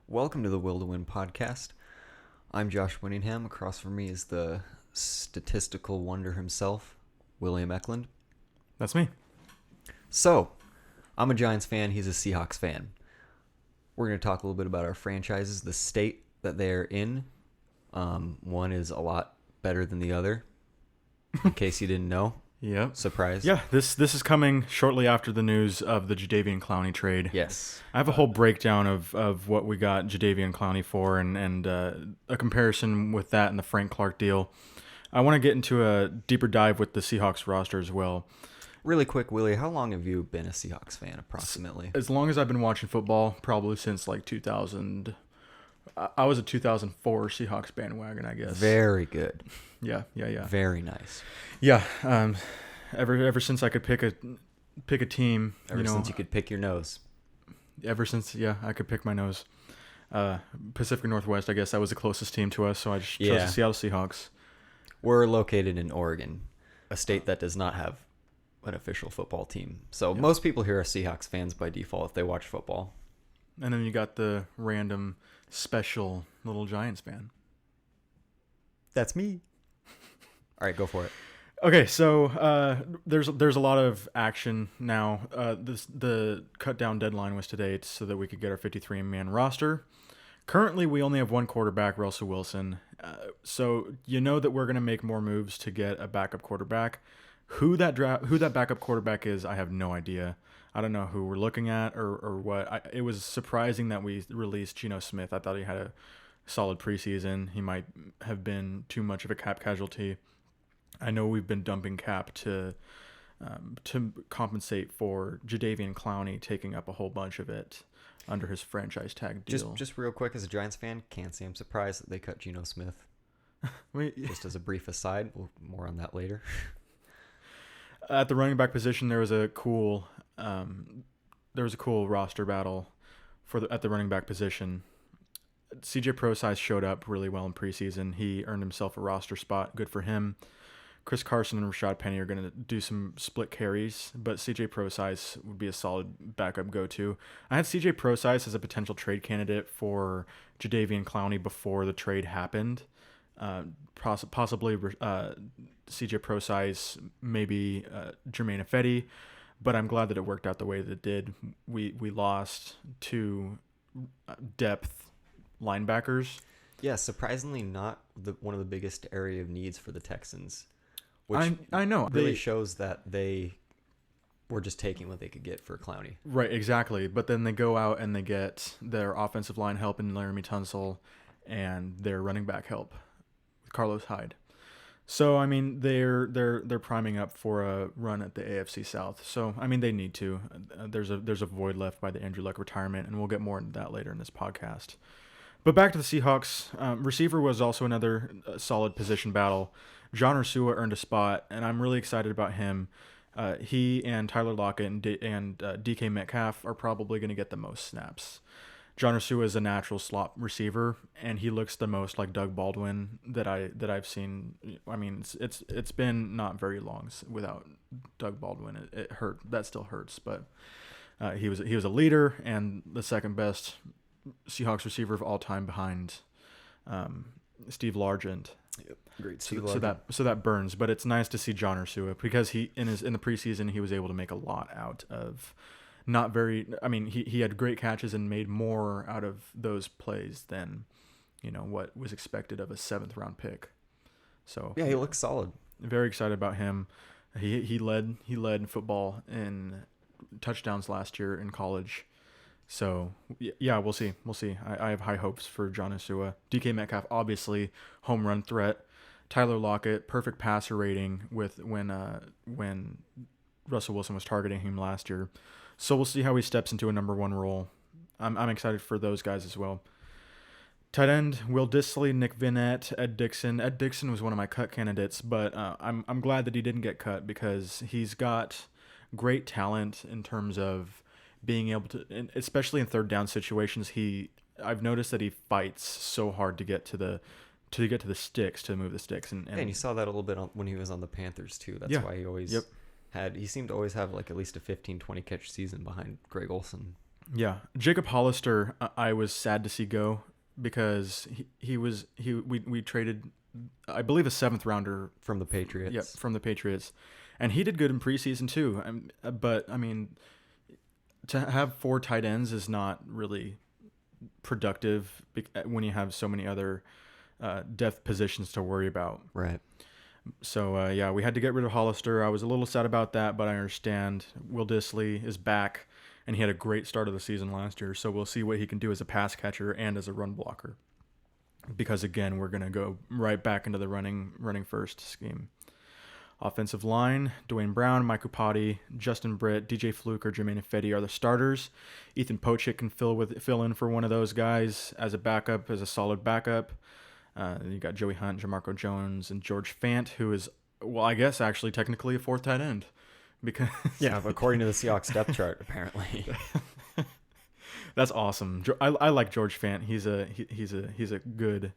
Welcome to the Will to Win podcast. I'm Josh Winningham. Across from me is the statistical wonder himself, William Eklund. That's me. So, I'm a Giants fan. He's a Seahawks fan. We're going to talk a little bit about our franchises, the state that they're in. One is a lot better than the other, in case you didn't know. Yep. Surprise. Yeah, this is coming shortly after the news of the Jadeveon Clowney trade. Yes. I have a whole breakdown of what we got Jadeveon Clowney for and a comparison with that and the Frank Clark deal. I want to get into a deeper dive with the Seahawks roster as well. Really quick, Willie, how long have you been a Seahawks fan, approximately? As long as I've been watching football, probably since like 2000. I was a 2004 Seahawks bandwagon, I guess. Very good. Yeah. Very nice. Yeah. Ever since I could pick a team, Ever since you could pick your nose. Ever since, I could pick my nose. Pacific Northwest, I guess that was the closest team to us, so I just chose the Seattle Seahawks. We're located in Oregon, a state that does not have an official football team. So most people here are Seahawks fans by default if they watch football. And then you got the random special little Giants fan. That's me. All right, go for it. Okay, so there's a lot of action now. The cut down deadline was today so that we could get our 53-man roster. Currently, we only have one quarterback, Russell Wilson. So you know that we're going to make more moves to get a backup quarterback. Who that backup quarterback is, I have no idea. I don't know who we're looking at or what. It was surprising that we released Geno Smith. I thought he had a solid preseason. He might have been too much of a cap casualty. I know we've been dumping cap to compensate for Jadeveon Clowney taking up a whole bunch of it under his franchise tag deal. Just real quick, as a Giants fan, can't say I'm surprised that they cut Geno Smith. Just as a brief aside, more on that later. At the running back position, there was a cool roster battle at the running back position. CJ Prosise showed up really well in preseason. He earned himself a roster spot. Good for him. Chris Carson and Rashad Penny are going to do some split carries, but CJ Prosise would be a solid backup go-to. I had CJ Prosise as a potential trade candidate for Jadeveon Clowney before the trade happened. Possibly CJ Prosise, maybe Jermaine Ifedi, but I'm glad that it worked out the way that it did. We lost two depth linebackers. Yeah, surprisingly not one of the biggest area of needs for the Texans. Which I know really shows that they were just taking what they could get for Clowney. Right, exactly. But then they go out and they get their offensive line help in Laramie Tunsil and their running back help with Carlos Hyde. So I mean they're priming up for a run at the AFC South. So I mean they need to. There's a void left by the Andrew Luck retirement, and we'll get more into that later in this podcast. But back to the Seahawks. Receiver was also another solid position battle. John Ursua earned a spot, and I'm really excited about him. He and Tyler Lockett and DK Metcalf are probably going to get the most snaps. John Ursua is a natural slot receiver, and he looks the most like Doug Baldwin that I've seen. I mean, it's been not very long without Doug Baldwin. It hurt. That still hurts, but he was a leader and the second best Seahawks receiver of all time behind Steve Largent. Yep. Great. So that burns, but it's nice to see John Ursua because he in the preseason he was able to make a lot out of he had great catches and made more out of those plays than what was expected of a 7th round pick. So yeah, he looks solid. Very excited about him. He led in football in touchdowns last year in college. So, yeah, we'll see. I have high hopes for John Ursua. DK Metcalf, obviously, home run threat. Tyler Lockett, perfect passer rating when Russell Wilson was targeting him last year. So we'll see how he steps into a number 1 role. I'm excited for those guys as well. Tight end, Will Dissly, Nick Vannett, Ed Dickson. Ed Dickson was one of my cut candidates, but I'm glad that he didn't get cut because he's got great talent in terms of being able to, especially in third down situations. I've noticed that he fights so hard to get to the sticks, to move the sticks, and you saw that a little bit when he was on the Panthers too. That's why he always he seemed to always have like at least a 15-20 catch season behind Greg Olsen. Yeah, Jacob Hollister, I was sad to see go because we traded, I believe, a seventh rounder. From the Yep, Patriots. from the Patriots, and he did good in preseason too. But I mean, to have four tight ends is not really productive when you have so many other depth positions to worry about. Right. So yeah, we had to get rid of Hollister. I was a little sad about that, but I understand. Will Dissly is back, and he had a great start of the season last year. So we'll see what he can do as a pass catcher and as a run blocker. Because again, we're gonna go right back into the running first scheme. Offensive line: Dwayne Brown, Mike Upati, Justin Britt, DJ Fluke, or Jermaine Ifedi are the starters. Ethan Pochik can fill in for one of those guys as a backup, as a solid backup. You got Joey Hunt, Jamarco Jones, and George Fant, who is, well, I guess actually technically a fourth tight end, because Yeah, according to the Seahawks depth chart, apparently. that's awesome. I like George Fant. He's a good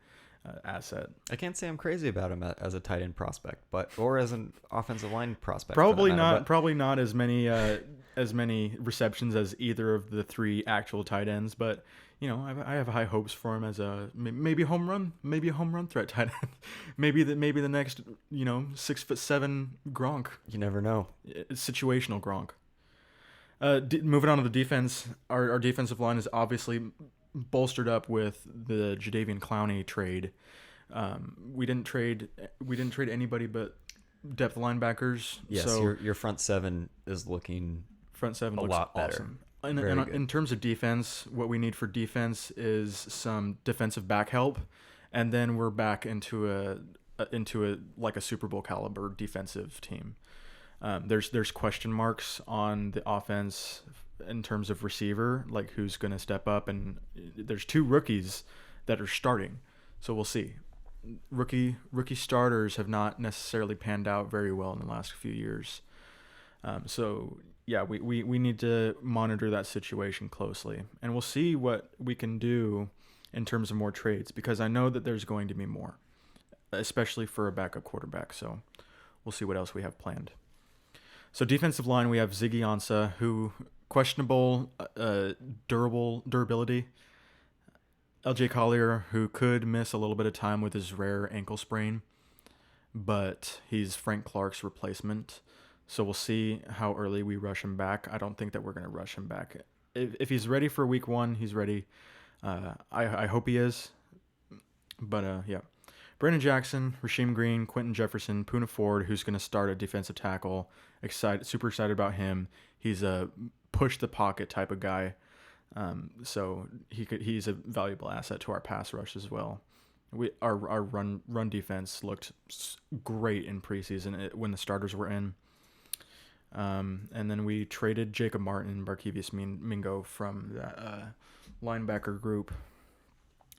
asset. I can't say I'm crazy about him as a tight end prospect, or as an offensive line prospect. Probably for that matter, not. Probably not as many receptions as either of the three actual tight ends, but you know, I have high hopes for him as maybe a home run threat tight end. maybe the next 6'7" Gronk. You never know. Situational Gronk. Moving on to the defense, our defensive line is obviously bolstered up with the Jadeveon Clowney trade. We didn't trade anybody but depth linebackers. Yes, so your front seven is looking front seven a looks lot better. awesome. Very good. In terms of defense, what we need for defense is some defensive back help, and then we're back into a like a Super Bowl caliber defensive team. There's question marks on the offense in terms of receiver, like who's going to step up, and there's two rookies that are starting, so we'll see. Rookie starters have not necessarily panned out very well in the last few years. So yeah, we need to monitor that situation closely, and we'll see what we can do in terms of more trades, because I know that there's going to be more, especially for a backup quarterback. So we'll see what else we have planned. So defensive line, we have Ziggy Ansah, who questionable durability. LJ Collier, who could miss a little bit of time with his rare ankle sprain, but he's Frank Clark's replacement. So we'll see how early we rush him back. I don't think that we're going to rush him back. If he's ready for week one, he's ready. I hope he is. But yeah. Brandon Jackson, Rasheem Green, Quentin Jefferson, Poona Ford, who's going to start at defensive tackle. Super excited about him. He's a push the pocket type of guy. So he's a valuable asset to our pass rush as well. Our run defense looked great in preseason when the starters were in. And then we traded Jacob Martin and Barkevius Mingo from that linebacker group.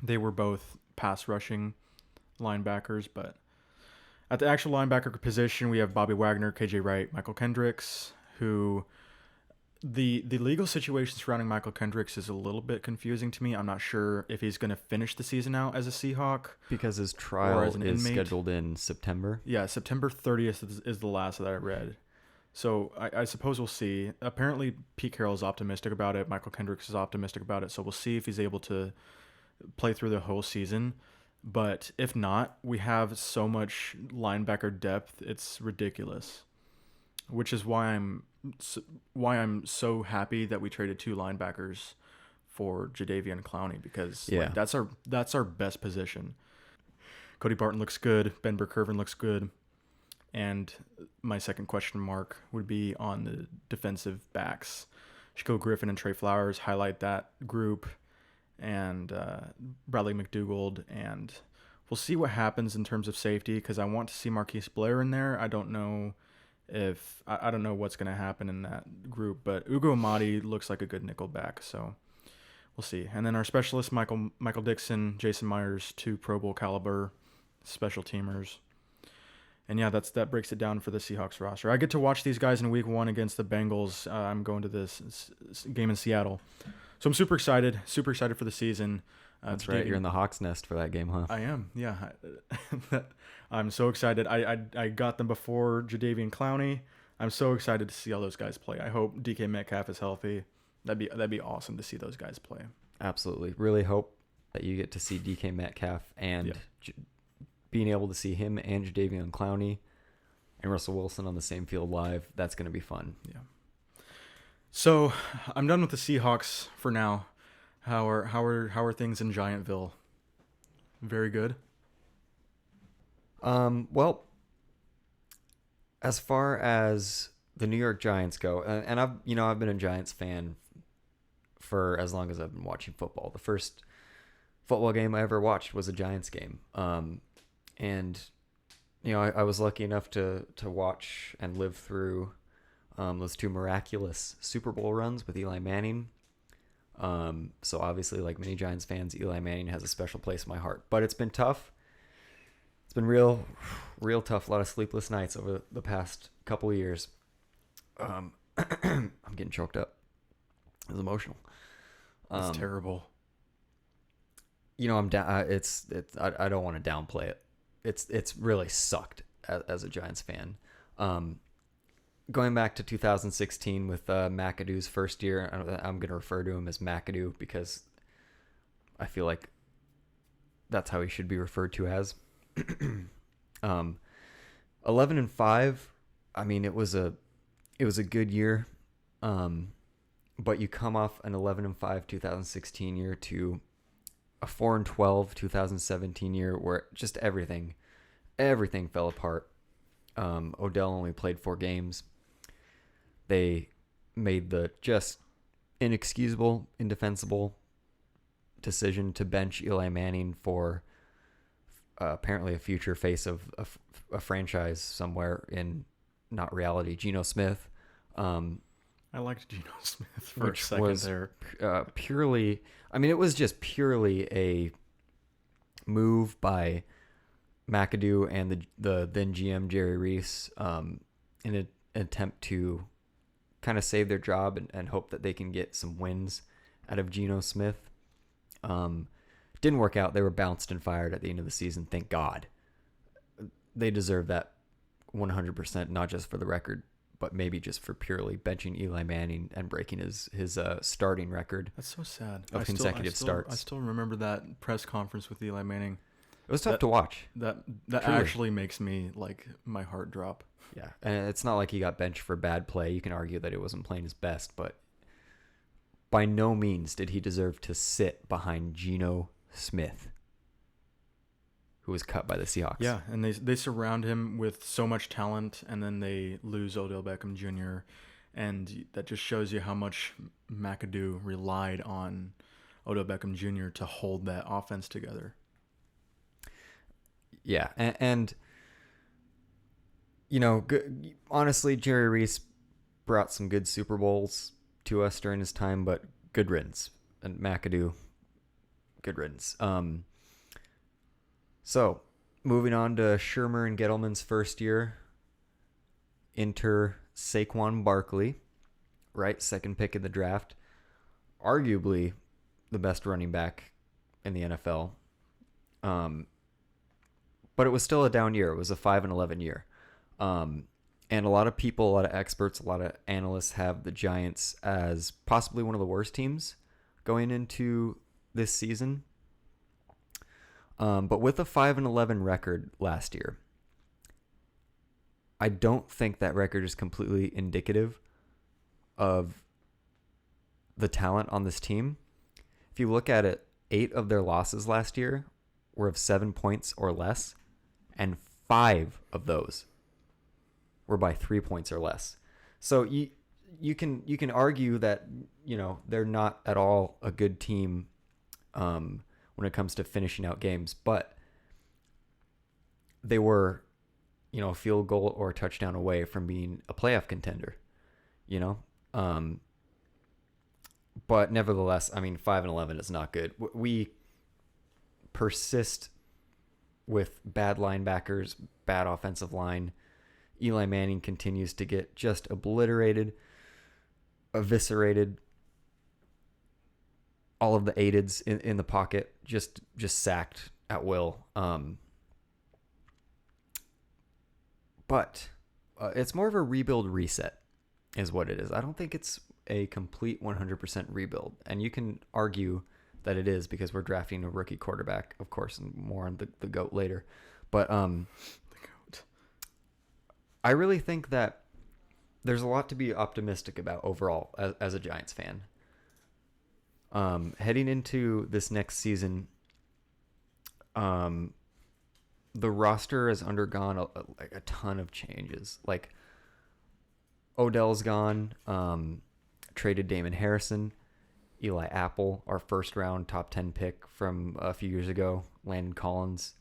They were both pass rushing linebackers, but at the actual linebacker position, we have Bobby Wagner, KJ Wright, Michael Kendricks, who the legal situation surrounding Michael Kendricks is a little bit confusing to me. I'm not sure if he's going to finish the season out as a Seahawk. Because his trial is inmate. scheduled in September. Yeah, September 30th is the last that I read. So I suppose we'll see. Apparently, Pete Carroll is optimistic about it. Michael Kendricks is optimistic about it. So we'll see if he's able to play through the whole season. But if not, we have so much linebacker depth, it's ridiculous. Which is why I'm so happy that we traded two linebackers for Jadeveon Clowney, because Yeah. that's our best position. Cody Barton looks good. Ben Burkervin looks good. And my second question mark would be on the defensive backs. Shaquille Griffin and Trey Flowers highlight that group, and Bradley McDougald, and we'll see what happens in terms of safety, because I want to see Marquise Blair in there. I don't know I don't know what's going to happen in that group, but Ugo Amadi looks like a good nickel back, so we'll see. And then our specialists, Michael Dixon, Jason Myers, two Pro Bowl caliber special teamers. And yeah, that breaks it down for the Seahawks roster. I get to watch these guys in week one against the Bengals. I'm going to this game in Seattle. So I'm super excited for the season. That's right. You're in the Hawks nest for that game, huh? I am, yeah. I'm so excited. I got them before Jadeveon Clowney. I'm so excited to see all those guys play. I hope DK Metcalf is healthy. That'd be awesome to see those guys play. Absolutely. Really hope that you get to see DK Metcalf and being able to see him and Jadeveon Clowney and Russell Wilson on the same field live. That's going to be fun. Yeah. So I'm done with the Seahawks for now. How are things in Giantville? Very good. Well, as far as the New York Giants go, and I've been a Giants fan for as long as I've been watching football. The first football game I ever watched was a Giants game. And I was lucky enough to watch and live through those two miraculous Super Bowl runs with Eli Manning. So obviously, like many Giants fans, Eli Manning has a special place in my heart. But it's been tough. It's been real tough. A lot of sleepless nights over the past couple of years. I'm getting choked up. It was emotional. It's terrible. I'm down. I don't want to downplay it. It's really sucked as a Giants fan. Going back to 2016 with McAdoo's first year, I'm going to refer to him as McAdoo because I feel like that's how he should be referred to as. 11-5. I mean, it was a good year. But you come off an 11-5 2016 year to a 4-12 2017 year where just everything fell apart. Odell only played 4 games. They made the just inexcusable, indefensible decision to bench Eli Manning for apparently a future face of a franchise somewhere in not reality, Geno Smith. I liked Geno Smith for a second there. Purely, I mean, it was just purely a move by McAdoo and the then GM Jerry Reese in an attempt to kind of save their job and hope that they can get some wins out of Geno Smith. Didn't work out. They were bounced and fired at the end of the season. Thank God. They deserve that 100%, not just for the record, but maybe just for purely benching Eli Manning and breaking his starting record. That's so sad. Of consecutive starts. I still remember that press conference with Eli Manning. It was tough to watch. That Truly. actually makes me my heart drop. Yeah, and it's not like he got benched for bad play. You can argue that he wasn't playing his best, but by no means did he deserve to sit behind Geno Smith, who was cut by the Seahawks. Yeah, and they surround him with so much talent, and then they lose Odell Beckham Jr., and that just shows you how much McAdoo relied on Odell Beckham Jr. to hold that offense together. Yeah, and honestly, Jerry Reese brought some good Super Bowls to us during his time, but good riddance. And McAdoo, good riddance. So, moving on to Shermer and Gettleman's first year. Enter Saquon Barkley, right? Second pick in the draft. Arguably the best running back in the NFL. But it was still a down year. It was a 5-11 year. And a lot of people, a lot of experts, a lot of analysts have the Giants as possibly one of the worst teams going into this season. But with a 5-11 record last year, I don't think that record is completely indicative of the talent on this team. If you look at it, 8 of their losses last year were of 7 points or less, and 5 of those were by 3 points or less. So you can argue that they're not at all a good team when it comes to finishing out games, but they were a field goal or a touchdown away from being a playoff contender. But nevertheless, I mean, 5-11 is not good. We persist with bad linebackers, bad offensive line. Eli Manning continues to get just obliterated, eviscerated. All of the aides in the pocket just sacked at will. But it's more of a rebuild reset is what it is. I don't think it's a complete 100% rebuild? And you can argue that it is because we're drafting a rookie quarterback, of course, and more on the GOAT later. But The goat. I really think that there's a lot to be optimistic about overall as a Giants fan. Heading into this next season, the roster has undergone a ton of changes. Like Odell's gone, traded Damon Harrison, Eli Apple, our first round top 10 pick from a few years ago, Landon Collins,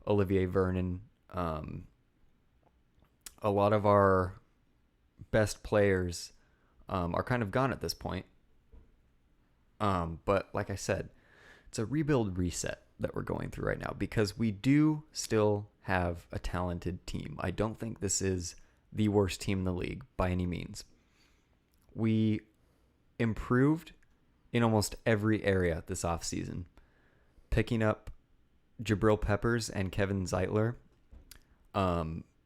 Olivier Vernon. A lot of our best players are kind of gone at this point. But like I said, it's a rebuild reset that we're going through right now because we do still have a talented team. I don't think this is the worst team in the league by any means. We improved in almost every area this offseason. Picking up Jabril Peppers and Kevin Zeitler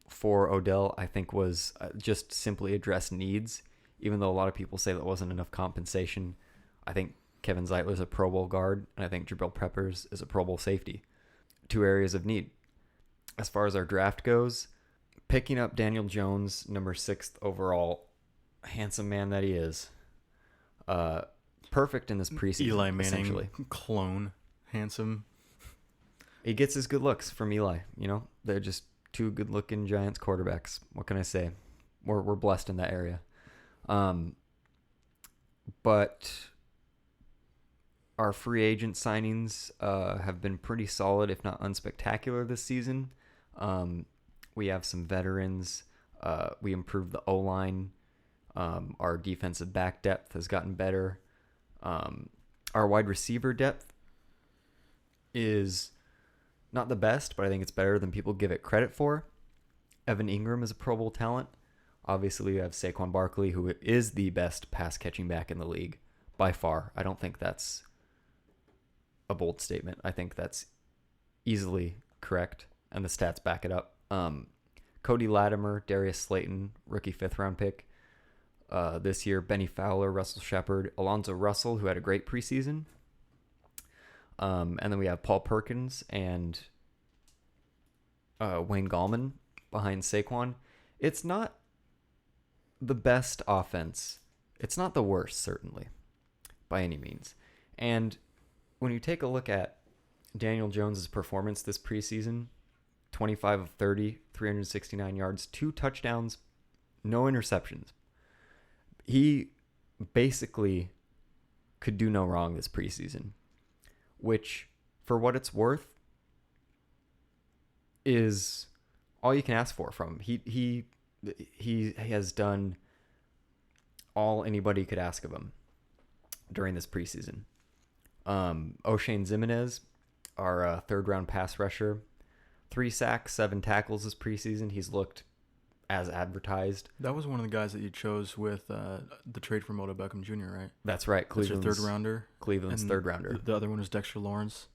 for Odell, I think was just simply address needs, even though a lot of people say that wasn't enough compensation. I think Kevin Zeitler is a Pro Bowl guard, and I think Jabril Peppers is a Pro Bowl safety. 2 areas of need. As far as our draft goes, picking up Daniel Jones, number 6th overall, handsome man that he is, perfect in this preseason. Eli Manning clone, handsome. He gets his good looks from Eli. You know, they're just 2 good-looking Giants quarterbacks. What can I say? We're blessed in that area. But our free agent signings have been pretty solid, if not unspectacular, this season. We have some veterans. We improved the O-line. Our defensive back depth has gotten better. Our wide receiver depth is not the best, but I think it's better than people give it credit for. Evan Ingram is a Pro Bowl talent. Obviously, you have Saquon Barkley, who is the best pass-catching back in the league by far. I don't think that's a bold statement. I think that's easily correct, and the stats back it up. Cody Latimer, Darius Slayton, rookie 5th-round pick. This year, Benny Fowler, Russell Shepard, Alonzo Russell, who had a great preseason. And then we have Paul Perkins and Wayne Gallman behind Saquon. It's not the best offense. It's not the worst, certainly, by any means. And when you take a look at Daniel Jones' performance this preseason, 25 of 30, 369 yards, 2 touchdowns, no interceptions. He basically could do no wrong this preseason, which, for what it's worth, is all you can ask for from him. He has done all anybody could ask of him during this preseason. O'Shane Zimenez, our 3rd-round pass rusher, 3 sacks, 7 tackles this preseason. He's looked as advertised. That was one of the guys that you chose with the trade for Odell Beckham Jr., right? That's right. Cleveland's 3rd-rounder. Cleveland's 3rd-rounder. The other one was Dexter Lawrence.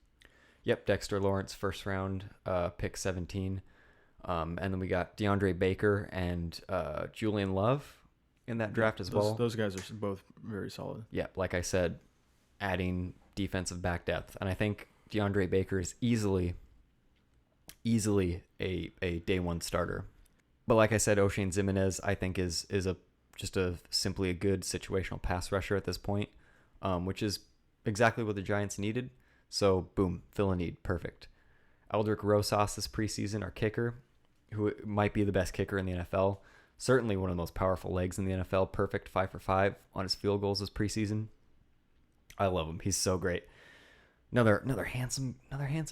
Yep, Dexter Lawrence, 1st-round, pick 17. And then we got DeAndre Baker and Julian Love in that draft as well. Those guys are both very solid. Yeah, like I said, adding defensive back depth. And I think DeAndre Baker is easily a day 1 starter. But like I said, O'Shane Zimenez, I think, is simply a good situational pass rusher at this point, which is exactly what the Giants needed. So, boom, fill a need. Perfect. Aldrick Rosas this preseason, our kicker, who might be the best kicker in the NFL. Certainly one of the most powerful legs in the NFL. Perfect 5 for 5 on his field goals this preseason. I love him. He's so great. Another handsome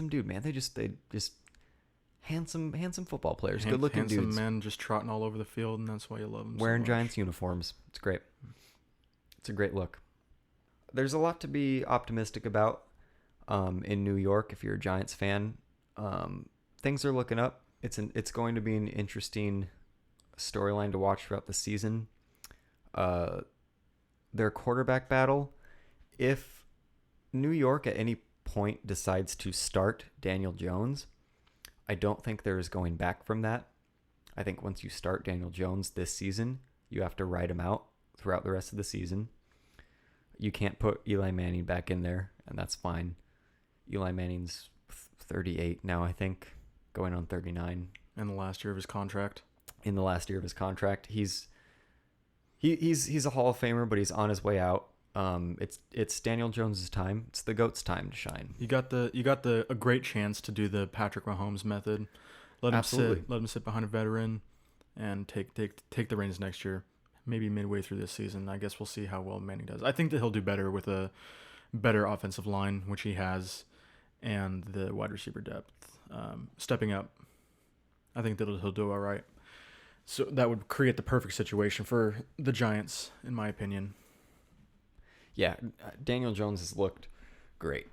dude, man. They just handsome football players, good looking dudes. Handsome men just trotting all over the field, and that's why you love them. Wearing so much. Giants uniforms. It's great. It's a great look. There's a lot to be optimistic about in New York if you're a Giants fan. Things are looking up. It's going to be an interesting storyline to watch throughout the season. Their quarterback battle. If New York at any point decides to start Daniel Jones, I don't think there is going back from that. I think once you start Daniel Jones this season, you have to ride him out throughout the rest of the season. You can't put Eli Manning back in there, and that's fine. Eli Manning's 38 now, I think, going on 39. In the last year of his contract. In the last year of his contract, he's a Hall of Famer, but he's on his way out. It's Daniel Jones's time. It's the GOAT's time to shine. You got a great chance to do the Patrick Mahomes method. Let him sit behind a veteran, and take the reins next year. Maybe midway through this season. I guess we'll see how well Manning does. I think that he'll do better with a better offensive line, which he has, and the wide receiver depth stepping up. I think that he'll do all right. So that would create the perfect situation for the Giants, in my opinion. Yeah, Daniel Jones has looked great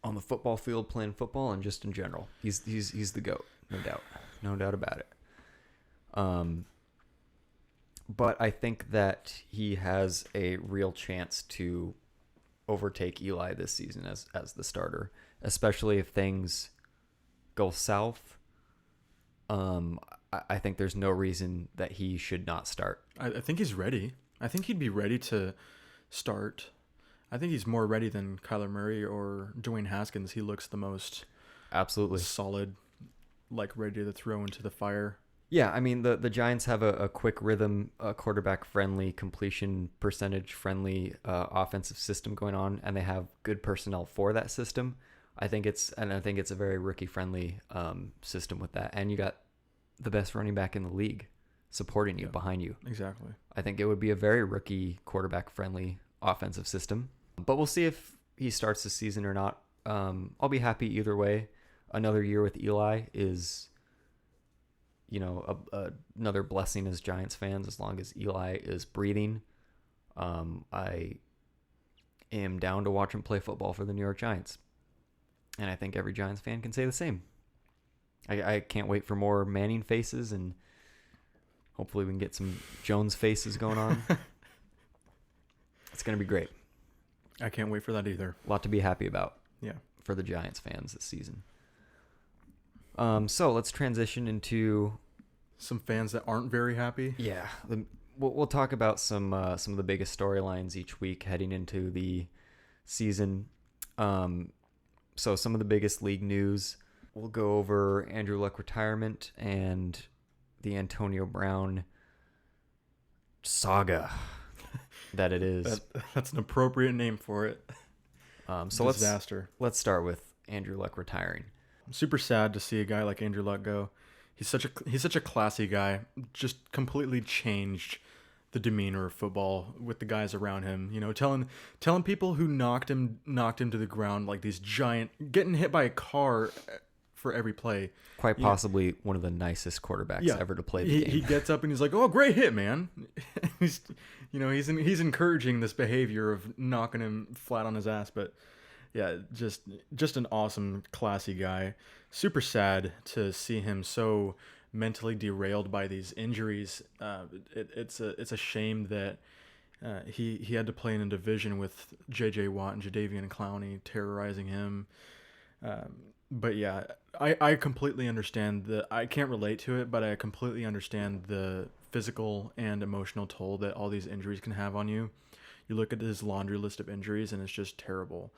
on the football field, playing football, and just in general. He's the GOAT, no doubt about it. But I think that he has a real chance to overtake Eli this season as the starter, especially if things go south. I think there's no reason that he should not start. I think he's ready. I think he'd be ready to start. I think he's more ready than Kyler Murray or Dwayne Haskins. He looks the most absolutely solid, like ready to throw into the fire. Yeah, I mean, the Giants have a quick rhythm, quarterback-friendly, completion percentage-friendly offensive system going on, and they have good personnel for that system. I think it's a very rookie-friendly system with that. And you got the best running back in the league supporting you, behind you. Exactly. I think it would be a very rookie quarterback-friendly offensive system. But we'll see if he starts the season or not. I'll be happy either way. Another year with Eli is... another blessing as Giants fans, as long as Eli is breathing. I am down to watch him play football for the New York Giants. And I think every Giants fan can say the same. I can't wait for more Manning faces, and hopefully we can get some Jones faces going on. It's going to be great. I can't wait for that either. A lot to be happy about. Yeah. For the Giants fans this season. So let's transition into some fans that aren't very happy. Yeah, we'll talk about some of the biggest storylines each week heading into the season. So some of the biggest league news. We'll go over Andrew Luck retirement and the Antonio Brown saga that it is. That's an appropriate name for it. So disaster. Let's start with Andrew Luck retiring. I'm super sad to see a guy like Andrew Luck go. He's such a classy guy. Just completely changed the demeanor of football with the guys around him. Telling people who knocked him to the ground like these giant, getting hit by a car for every play. Quite possibly one of the nicest quarterbacks ever to play the game. He gets up and he's like, "Oh, great hit, man!" he's encouraging this behavior of knocking him flat on his ass, but. Yeah, just an awesome, classy guy. Super sad to see him so mentally derailed by these injuries. It's a shame that he had to play in a division with J.J. Watt and Jadeveon Clowney terrorizing him. But yeah, I completely understand I can't relate to it, but I completely understand the physical and emotional toll that all these injuries can have on you. You look at his laundry list of injuries, and it's just terrible.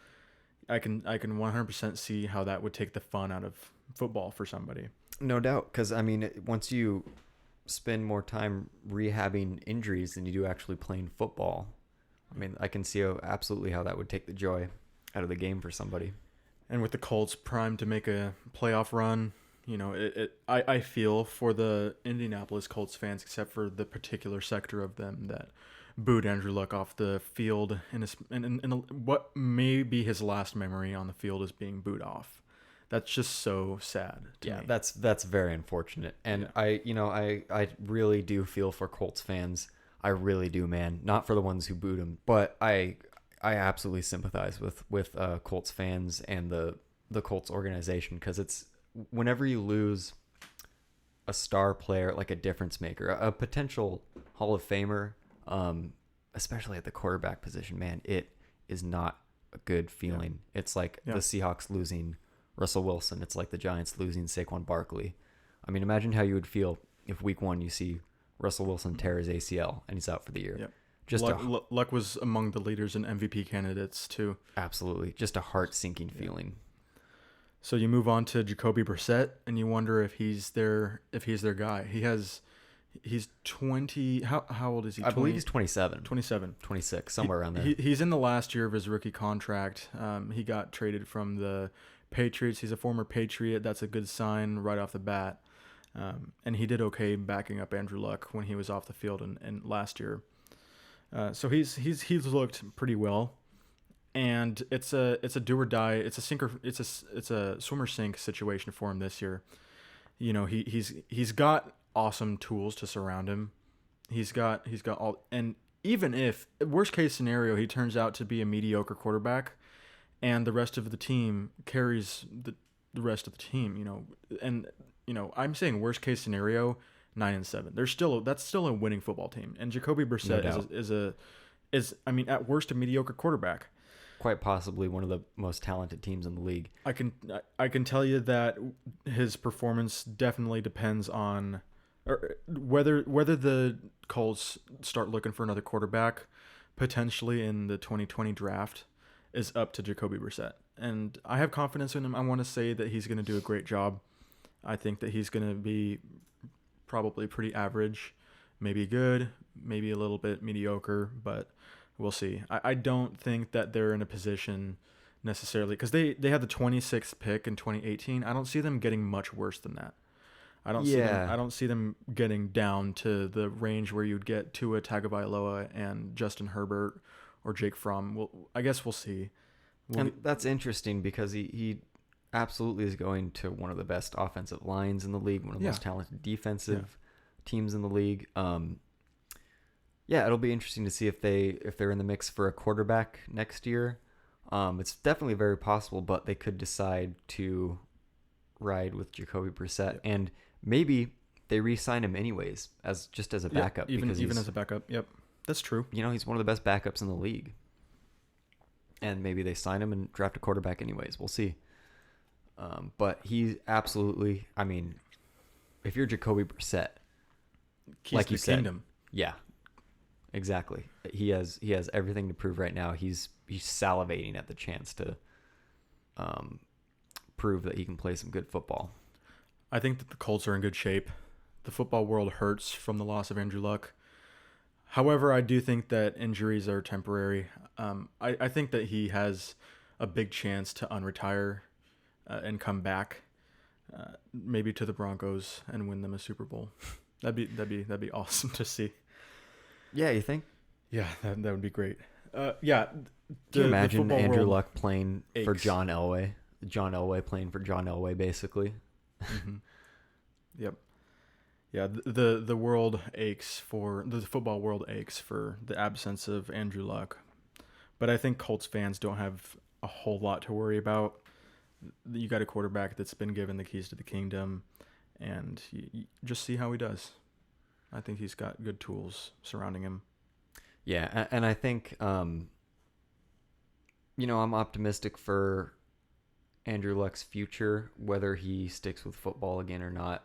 I can 100% see how that would take the fun out of football for somebody. No doubt, because, I mean, once you spend more time rehabbing injuries than you do actually playing football, I mean, I can see absolutely how that would take the joy out of the game for somebody. And with the Colts primed to make a playoff run, I feel for the Indianapolis Colts fans, except for the particular sector of them that booed Andrew Luck off the field in what may be his last memory on the field is being booed off. That's just so sad to me. That's very unfortunate. And I really do feel for Colts fans. I really do, man. Not for the ones who booed him, but I absolutely sympathize with Colts fans and the Colts organization, because it's whenever you lose a star player, like a difference maker, a potential Hall of Famer, especially at the quarterback position, man, it is not a good feeling. Yeah. It's like the Seahawks losing Russell Wilson. It's like the Giants losing Saquon Barkley. I mean, imagine how you would feel if week 1 you see Russell Wilson tear his ACL and he's out for the year. Yep. Just Luck was among the leaders and MVP candidates too. absolutely just a heart-sinking feeling. So you move on to Jacoby Brissett, and you wonder if he's their guy. He's 20. How old is he? I believe he's 27. 27. 26, somewhere around there. He's in the last year of his rookie contract. He got traded from the Patriots. He's a former Patriot. That's a good sign right off the bat. And he did okay backing up Andrew Luck when he was off the field in last year. So he's looked pretty well, and it's a do or die. It's a swim or sink situation for him this year. You know, he's got awesome tools to surround him. He's got all, and even if worst case scenario he turns out to be a mediocre quarterback, and the rest of the team carries the rest of the team, I'm saying worst case scenario 9-7. That's still a winning football team, and Jacoby Brissett is at worst a mediocre quarterback. Quite possibly one of the most talented teams in the league. I can tell you that his performance definitely depends on whether the Colts start looking for another quarterback potentially in the 2020 draft is up to Jacoby Brissett. And I have confidence in him. I want to say that he's going to do a great job. I think that he's going to be probably pretty average, maybe good, maybe a little bit mediocre, but we'll see. I don't think that they're in a position necessarily, because they had the 26th pick in 2018. I don't see them getting much worse than that. I don't see them getting down to the range where you'd get Tua Tagovailoa and Justin Herbert or Jake Fromm. Well, I guess we'll see. And that's interesting because he absolutely is going to one of the best offensive lines in the league, one of the most talented defensive teams in the league. It'll be interesting to see if they're in the mix for a quarterback next year. It's definitely very possible, but they could decide to ride with Jacoby Brissett, and maybe they re-sign him anyways as a backup. Even as a backup. Yep, that's true. He's one of the best backups in the league, and maybe they sign him and draft a quarterback anyways. We'll see. But he absolutely. I mean, if you're Jacoby Brissett, Keys like to you the said, kingdom. Yeah, exactly. He has everything to prove right now. He's salivating at the chance to prove that he can play some good football. I think that the Colts are in good shape. The football world hurts from the loss of Andrew Luck. However, I do think that injuries are temporary. I think that he has a big chance to unretire and come back, maybe to the Broncos and win them a Super Bowl. That'd be awesome to see. Yeah, you think? Yeah, that would be great. Can you imagine Andrew Luck playing for John Elway? John Elway playing for John Elway, basically. Mm-hmm. Yep. Yeah, the world aches for the football world aches for the absence of Andrew Luck, but I think Colts fans don't have a whole lot to worry about. You got a quarterback that's been given the keys to the kingdom, and you just see how he does. I think he's got good tools surrounding him. Yeah, and I think I'm optimistic for Andrew Luck's future, whether he sticks with football again or not.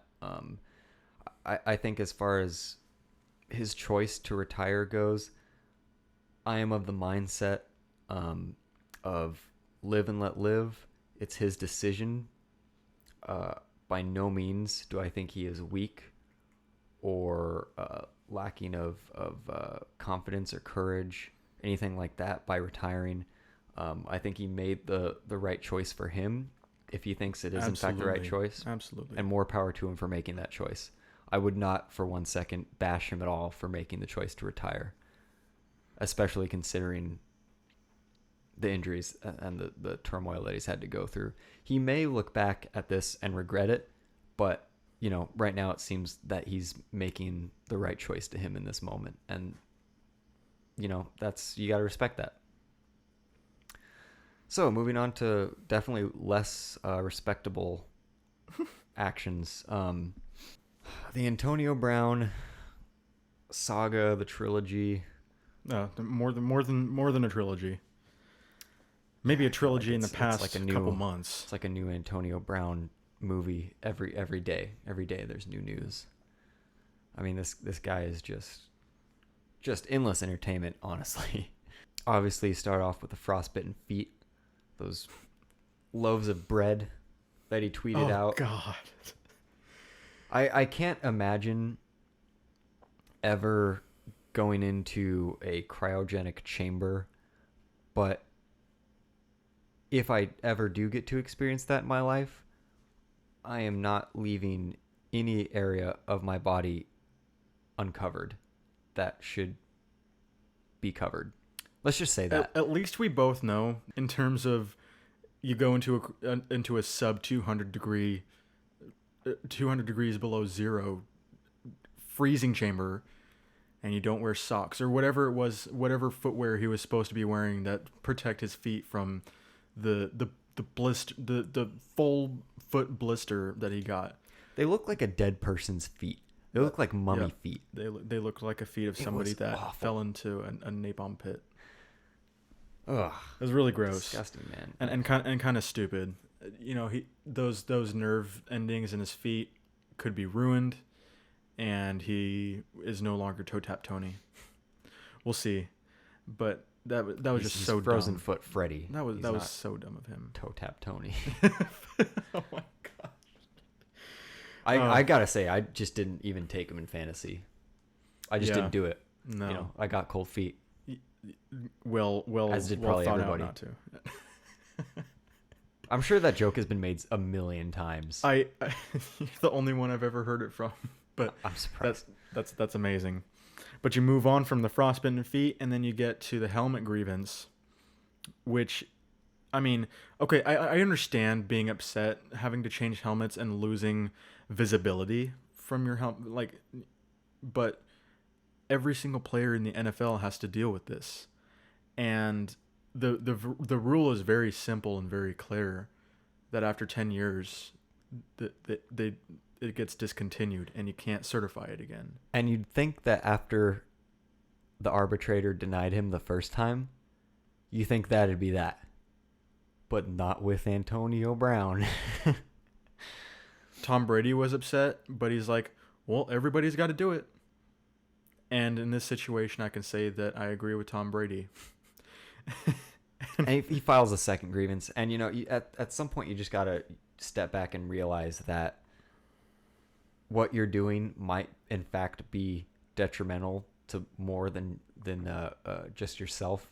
I think as far as his choice to retire goes, I am of the mindset of live and let live. It's his decision. By no means do I think he is weak or lacking of confidence or courage, anything like that, by retiring. I think he made the right choice for him, if he thinks it is in fact the right choice. Absolutely. And more power to him for making that choice. I would not for 1 second bash him at all for making the choice to retire, especially considering the injuries and the turmoil that he's had to go through. He may look back at this and regret it, but right now it seems that he's making the right choice to him in this moment. And you got to respect that. So moving on to definitely less respectable actions. The Antonio Brown saga, the trilogy. More than a trilogy. Maybe a trilogy in the past couple months. It's like a new Antonio Brown movie every day. Every day there's new news. I mean, this guy is just just endless entertainment, honestly. Obviously, start off with the frostbitten feet, those loaves of bread that he tweeted out. God. I can't imagine ever going into a cryogenic chamber, but if I ever do get to experience that in my life, I am not leaving any area of my body uncovered that should be covered. Let's just say that. At least we both know, in terms of, you go into a sub 200 degrees below zero freezing chamber, and you don't wear socks or whatever it was, whatever footwear he was supposed to be wearing that protect his feet from the blister, the full foot blister that he got. They look like a dead person's feet. They look like mummy feet. They look like a feet of somebody that awful. fell into a napalm pit. Ugh, it was really gross, disgusting, man, and kind of stupid. You know, those nerve endings in his feet could be ruined, and he is no longer Toe Tap Tony. We'll see, but that was just so frozen dumb. foot Freddy. That was so dumb of him. Toe Tap Tony. Oh my god. I gotta say, I just didn't even take him in fantasy. I just Yeah. didn't do it. No. You know, I got cold feet. Well, As did probably thought everybody. out not to. I'm sure that joke has been made a million times. You're the only one I've ever heard it from, but I'm surprised. that's amazing. But you move on from the frostbitten feet, and then you get to the helmet grievance, which, I mean, okay, I understand being upset, having to change helmets and losing visibility from your helmet, like, but every single player in the NFL has to deal with this, and the rule is very simple and very clear, that after 10 years, it gets discontinued and you can't certify it again. And you'd think that after the arbitrator denied him the first time, you think that'd be that. But not with Antonio Brown. Tom Brady was upset, but he's like, well, everybody's got to do it. And in this situation, I can say that I agree with Tom Brady. And he files a second grievance. And, you know, at some point, you just got to step back and realize that what you're doing might, in fact, be detrimental to more than just yourself.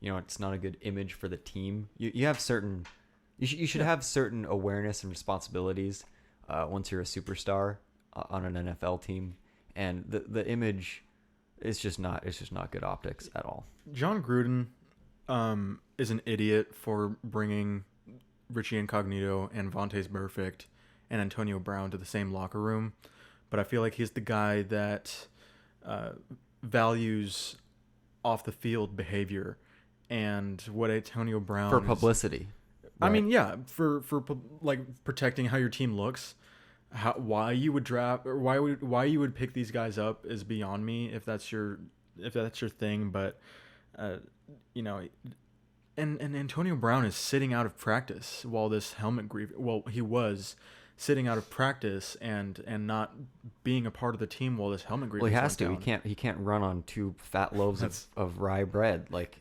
You know, it's not a good image for the team. You have certain... You should have certain awareness and responsibilities once you're a superstar on an NFL team. And the image is just not good optics at all. John Gruden is an idiot for bringing Richie Incognito and Vontaze Burfict and Antonio Brown to the same locker room, but I feel like he's the guy that values off the field behavior, and what Antonio Brown For publicity. I Right. mean, yeah, for like protecting how your team looks. Why you would draft, or why you would pick these guys up is beyond me. If that's your thing, but you know, and Antonio Brown is sitting out of practice while this helmet he was sitting out of practice and not being a part of the team while this helmet grievance. Well, he has went to. down. He can't run on 2 fat loaves of rye bread. Like,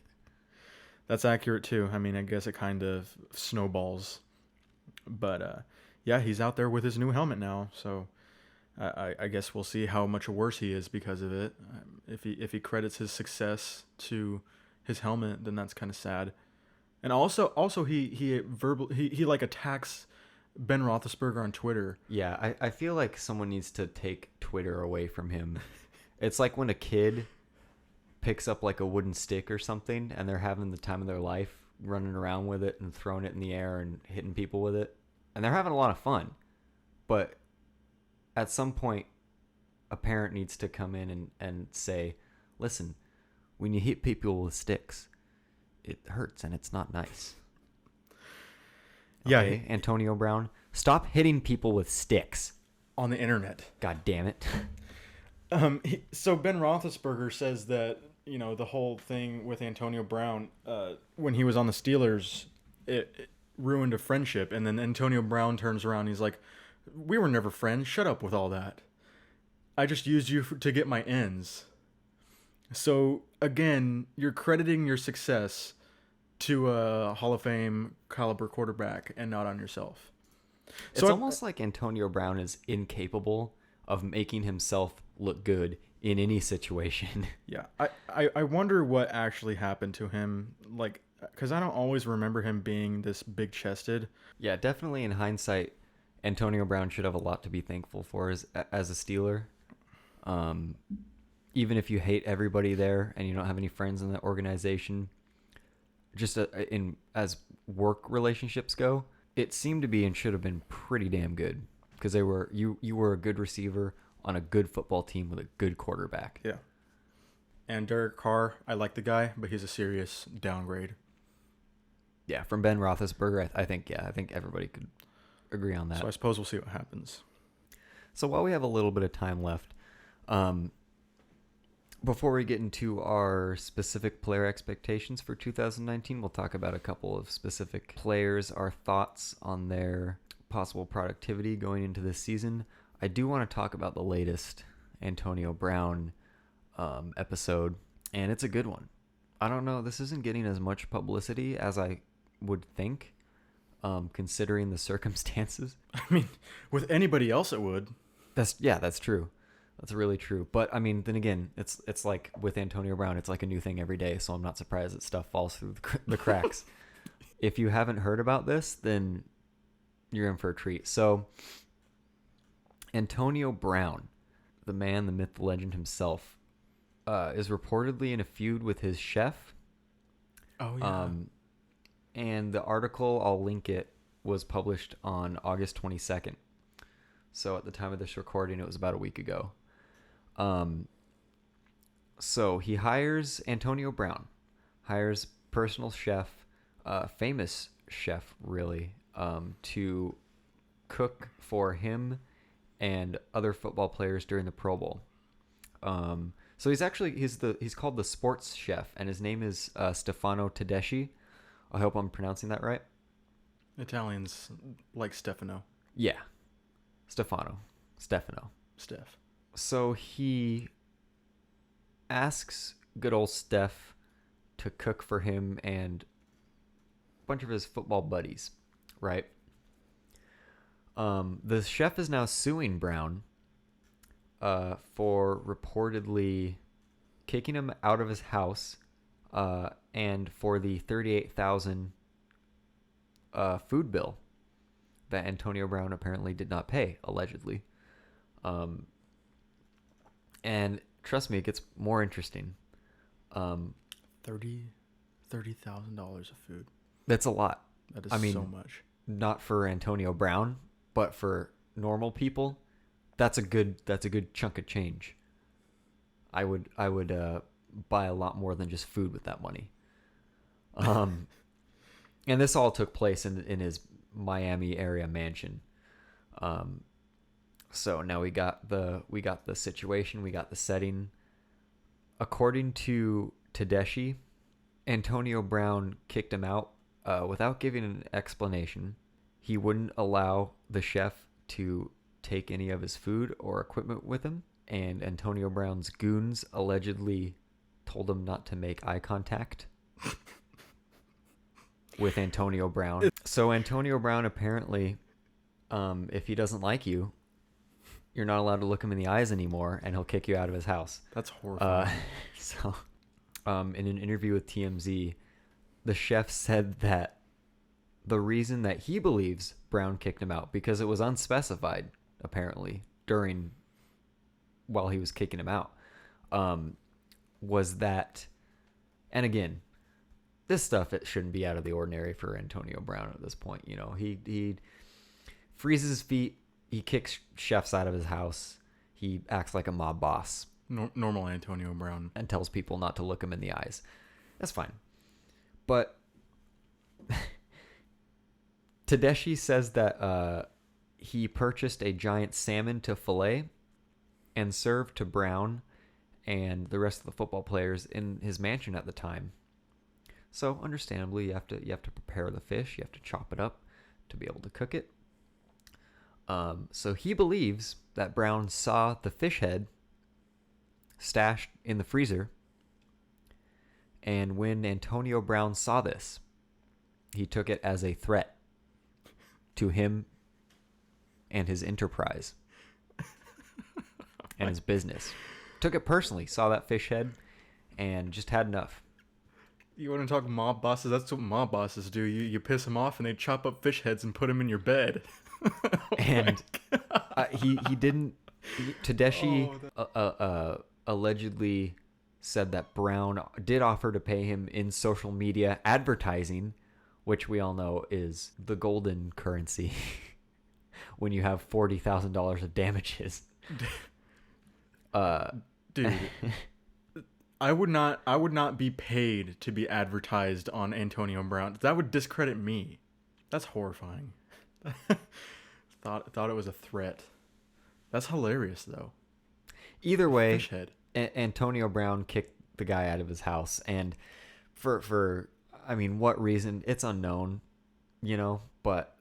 That's accurate too. I mean, I guess it kind of snowballs, but yeah, he's out there with his new helmet now. So I guess we'll see how much worse he is because of it. If he credits his success to his helmet, then that's kind of sad. And also he like attacks Ben Roethlisberger on Twitter. yeah, I feel like someone needs to take Twitter away from him. It's like when a kid picks up like a wooden stick or something and they're having the time of their life running around with it and throwing it in the air and hitting people with it. And they're having a lot of fun. But at some point, a parent needs to come in and say, listen, when you hit people with sticks, it hurts and it's not nice. Yeah, Okay, Antonio Brown, stop hitting people with sticks. on the internet. God damn it. So Ben Roethlisberger says that, you know, the whole thing with Antonio Brown, when he was on the Steelers, it ruined a friendship. And then Antonio Brown turns around and he's like, we were never friends. Shut up with all that. I just used you to get my ends. So again, you're crediting your success to a Hall of Fame caliber quarterback and not on yourself. It's So almost like Antonio Brown is incapable of making himself look good in any situation. yeah, I wonder what actually happened to him. Like, because I don't always remember him being this big chested. Yeah, definitely in hindsight, Antonio Brown should have a lot to be thankful for as a Steeler. Um, Even if you hate everybody there and you don't have any friends in the organization, just in as work relationships go, it seemed to be and should have been pretty damn good because you were a good receiver on a good football team with a good quarterback. Yeah. And Derek Carr, I like the guy, but he's a serious downgrade. Yeah, from Ben Roethlisberger, I think everybody could agree on that. So I suppose we'll see what happens. So while we have a little bit of time left, before we get into our specific player expectations for 2019, we'll talk about a couple of specific players, our thoughts on their possible productivity going into this season. I do want to talk about the latest Antonio Brown episode, and it's a good one. I don't know, this isn't getting as much publicity as I would think, considering the circumstances. I mean, with anybody else it would. That's true. That's really true. But I mean, then again, it's like with Antonio Brown, it's like a new thing every day. So I'm not surprised that stuff falls through the cracks. If you haven't heard about this, then you're in for a treat. So Antonio Brown, the man, the myth, the legend himself, is reportedly in a feud with his chef. Oh, yeah. And the article, I'll link it, was published on August 22nd. So at the time of this recording, it was about a week ago. So he hires Antonio Brown, hires personal chef, famous chef really, to cook for him and other football players during the Pro Bowl. So he's called the sports chef, and his name is Stefano Tedeschi. I hope I'm pronouncing that right. Italians like Stefano. Yeah, Stefano. Steph. So he asks good old Steph to cook for him and a bunch of his football buddies, right? The chef is now suing Brown for reportedly kicking him out of his house and for the $38,000 food bill that Antonio Brown apparently did not pay, allegedly. And trust me, it gets more interesting. $30,000 of food. That's a lot. That is so much. Not for Antonio Brown, but for normal people, that's a good chunk of change. I would buy a lot more than just food with that money. And this all took place in his Miami area mansion. So now we got the situation, we got the setting. According to Tedeschi, Antonio Brown kicked him out without giving an explanation. He wouldn't allow the chef to take any of his food or equipment with him, and Antonio Brown's goons allegedly told him not to make eye contact with Antonio Brown. So Antonio Brown apparently, if he doesn't like you, you're not allowed to look him in the eyes anymore, and he'll kick you out of his house. That's horrifying. In an interview with TMZ, the chef said that the reason that he believes Brown kicked him out, because it was unspecified, apparently, while he was kicking him out, was that, and again, this stuff, it shouldn't be out of the ordinary for Antonio Brown at this point. You know, he freezes his feet, he kicks chefs out of his house, he acts like a mob boss. Normal Antonio Brown. And tells people not to look him in the eyes. That's fine. But Tedeschi says that he purchased a giant salmon to fillet and served to Brown and the rest of the football players in his mansion at the time. So understandably, you have to prepare the fish, you have to chop it up to be able to cook it. So he believes that Brown saw the fish head stashed in the freezer And when Antonio Brown saw this, he took it as a threat to him and his enterprise and his business. Took it personally, saw that fish head, and just had enough. You want to talk mob bosses? That's what mob bosses do. You piss them off and they chop up fish heads and put them in your bed. And he didn't. Tedeschi allegedly said that Brown did offer to pay him in social media advertising, which we all know is the golden currency when you have $40,000 of damages. Dude, I would not be paid to be advertised on Antonio Brown. That would discredit me. That's horrifying. Thought it was a threat. That's hilarious though. Either way, Fish head. Antonio Brown kicked the guy out of his house, and for I mean, what reason? It's unknown, but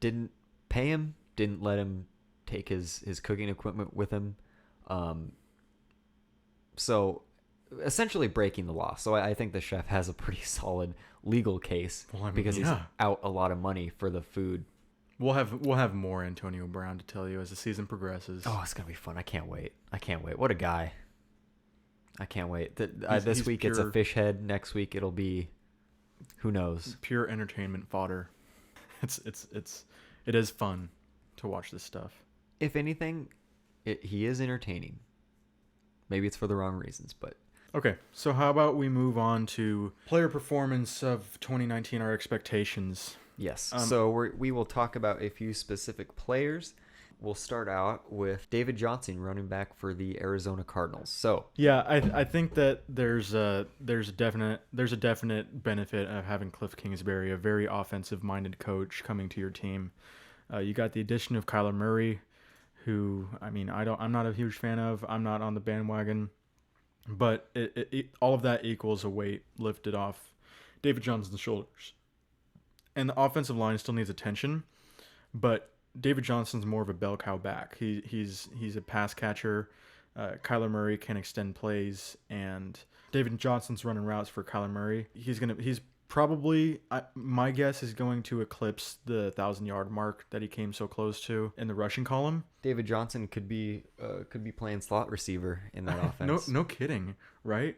didn't pay him, didn't let him take his cooking equipment with him. So essentially breaking the law. So I think the chef has a pretty solid legal case because he's out a lot of money for the food. We'll have more Antonio Brown to tell you as the season progresses. Oh, it's gonna be fun. I can't wait. What a guy. I can't wait. This week it's a fish head. Next week it'll be, who knows? Pure entertainment fodder. It is fun to watch this stuff. If anything, he is entertaining. Maybe it's for the wrong reasons, but okay. So how about we move on to player performance of 2019, our expectations. Yes. So we will talk about a few specific players. We'll start out with David Johnson, running back for the Arizona Cardinals. So yeah, I think that there's a definite benefit of having Cliff Kingsbury, a very offensive-minded coach, coming to your team. You got the addition of Kyler Murray, who I'm not a huge fan of. I'm not on the bandwagon, but all of that equals a weight lifted off David Johnson's shoulders. And the offensive line still needs attention, but David Johnson's more of a bell cow back. He's a pass catcher. Kyler Murray can extend plays, and David Johnson's running routes for Kyler Murray. He's probably, my guess is going to eclipse the 1,000-yard mark that he came so close to in the rushing column. David Johnson could be playing slot receiver in that offense. No kidding, right?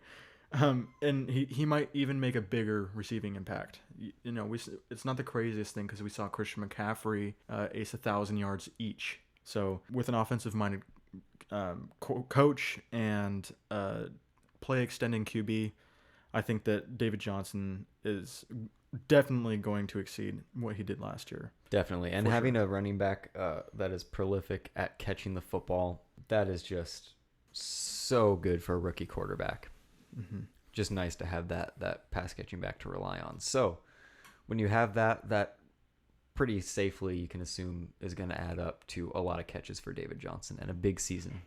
And he might even make a bigger receiving impact. It's not the craziest thing because we saw Christian McCaffrey ace 1,000 yards each. So with an offensive-minded coach and play extending QB, I think that David Johnson is definitely going to exceed what he did last year. Definitely. And having a running back that is prolific at catching the football, that is just so good for a rookie quarterback. Mm-hmm. Just nice to have that pass catching back to rely on. So when you have that pretty safely, you can assume is going to add up to a lot of catches for David Johnson and a big season.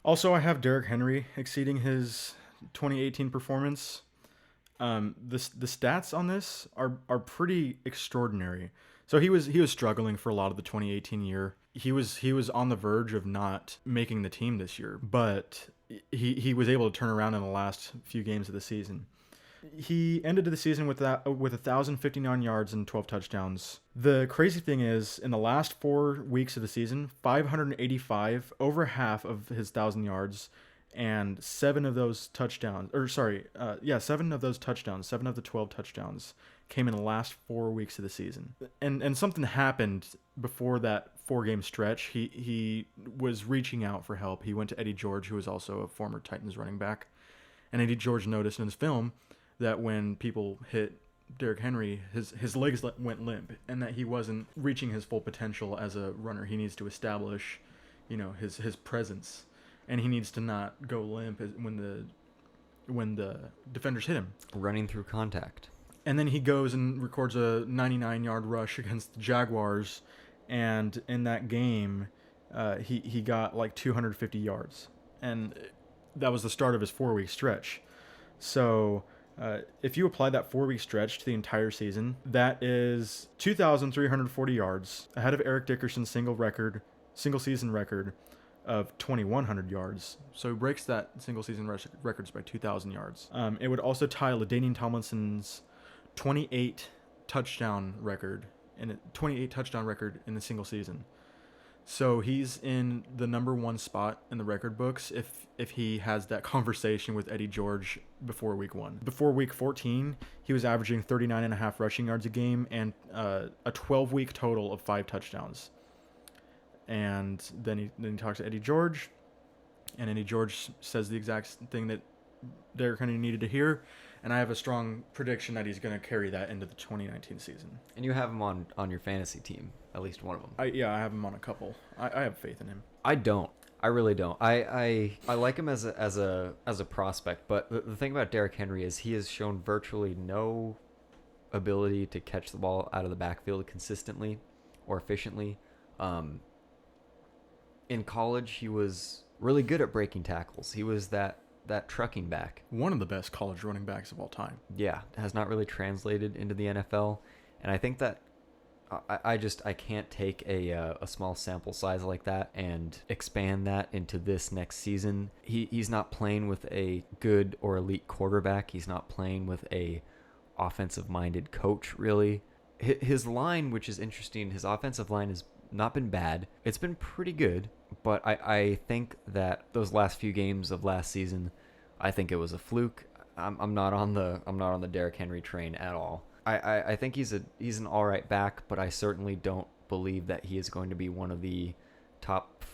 Also, I have Derrick Henry exceeding his 2018 performance. The stats on this are pretty extraordinary. So he was struggling for a lot of the 2018 year. He was on the verge of not making the team this year, but he was able to turn around in the last few games of the season. He ended the season with 1,059 yards and 12 touchdowns. The crazy thing is, in the last 4 weeks of the season, 585, over half of his 1,000 yards, and 7 of those touchdowns, 7 of those touchdowns, 7 of the 12 touchdowns came in the last 4 weeks of the season. And something happened before that 4-game stretch. He was reaching out for help. He went to Eddie George, who was also a former Titans running back. And Eddie George noticed in his film that when people hit Derrick Henry, his legs went limp, and that he wasn't reaching his full potential as a runner. He needs to establish, his presence, and he needs to not go limp when the defenders hit him. Running through contact. And then he goes and records a 99-yard rush against the Jaguars, and in that game, he got like 250 yards, and that was the start of his 4-week stretch. So if you apply that 4-week stretch to the entire season, that is 2,340 yards, ahead of Eric Dickerson's single season record of 2,100 yards. So he breaks that single season records by 2,000 yards. It would also tie LaDainian Tomlinson's 28 touchdown record in the single season. So he's in the number one spot in the record books if he has that conversation with Eddie George before week 1. Before week 14, he was averaging 39.5 rushing yards a game and a 12-week total of 5 touchdowns. And then he talks to Eddie George, and Eddie George says the exact thing that Derrick Henry needed to hear. And I have a strong prediction that he's going to carry that into the 2019 season. And you have him on your fantasy team, at least one of them. I have him on a couple. I have faith in him. I don't. I really don't. I like him as a prospect, but the thing about Derrick Henry is he has shown virtually no ability to catch the ball out of the backfield consistently or efficiently. In college, he was really good at breaking tackles. He was that trucking back. One of the best college running backs of all time. Yeah, has not really translated into the NFL, and I think that I can't take a small sample size like that and expand that into this next season. He's not playing with a good or elite quarterback. He's not playing with a offensive-minded coach, really. His line, which is interesting, his offensive line has not been bad. It's been pretty good, but I think that those last few games of last season, I think it was a fluke. I'm not on the Derrick Henry train at all. I think he's an all right back, but I certainly don't believe that he is going to be one of the top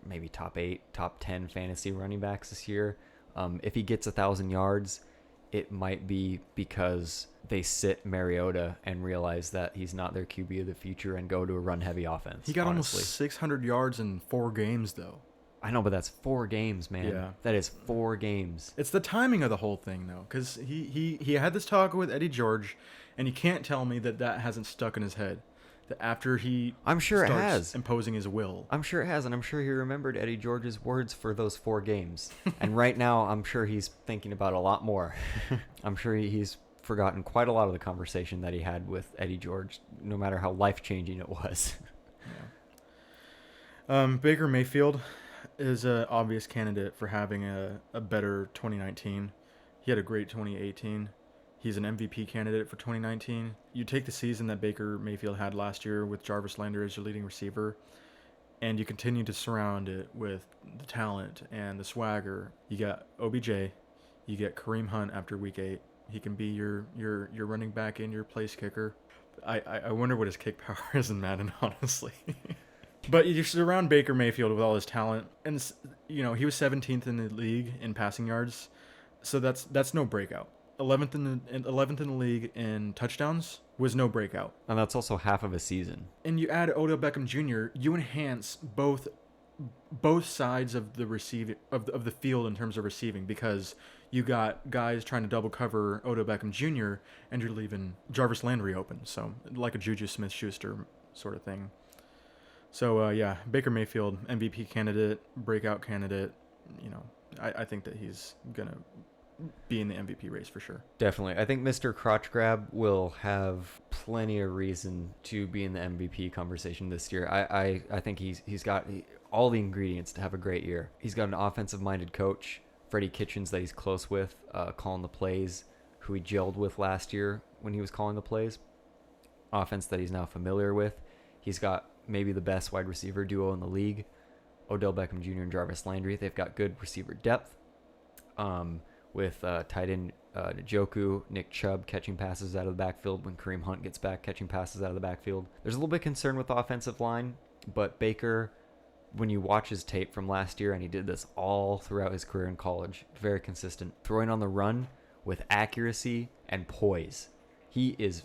8, top 10 fantasy running backs this year. If he gets 1,000 yards, it might be because they sit Mariota and realize that he's not their QB of the future and go to a run-heavy offense. He got honestly. almost 600 yards in 4 games, though. I know, but that's 4 games, man. Yeah. That is 4 games. It's the timing of the whole thing, though, because he had this talk with Eddie George, and you can't tell me that hasn't stuck in his head. That after I'm sure it starts has. imposing his will. I'm sure it has, and I'm sure he remembered Eddie George's words for those 4 games. And right now, I'm sure he's thinking about a lot more. I'm sure he's forgotten quite a lot of the conversation that he had with Eddie George, no matter how life-changing it was. Yeah. Baker Mayfield is an obvious candidate for having a better 2019. He had a great 2018. He's an MVP candidate for 2019. You take the season that Baker Mayfield had last year with Jarvis Landry as your leading receiver, and you continue to surround it with the talent and the swagger. You got OBJ. You get Kareem Hunt after week 8. He can be your running back and your place kicker. I wonder what his kick power is in Madden, honestly. But you surround Baker Mayfield with all his talent, and he was 17th in the league in passing yards, so that's no breakout. 11th in the league in touchdowns was no breakout. And that's also half of a season. And you add Odell Beckham Jr., you enhance both sides of the of the field in terms of receiving, because you got guys trying to double cover Odell Beckham Jr. and you're leaving Jarvis Landry open, so like a Juju Smith-Schuster sort of thing. So Baker Mayfield, MVP candidate, breakout candidate. I think that he's gonna be in the MVP race for sure. Definitely. I think Mr. Crotch Grab will have plenty of reason to be in the MVP conversation this year. I think he's got all the ingredients to have a great year. He's got an offensive-minded coach, Freddie Kitchens, that he's close with, calling the plays, who he gelled with last year when he was calling the plays. Offense that he's now familiar with. He's got maybe the best wide receiver duo in the league, Odell Beckham Jr. and Jarvis Landry. They've got good receiver depth. With tight end Njoku, Nick Chubb catching passes out of the backfield when Kareem Hunt gets back, catching passes out of the backfield. There's a little bit of concern with the offensive line, but Baker, when you watch his tape from last year, and he did this all throughout his career in college, very consistent, throwing on the run with accuracy and poise. He's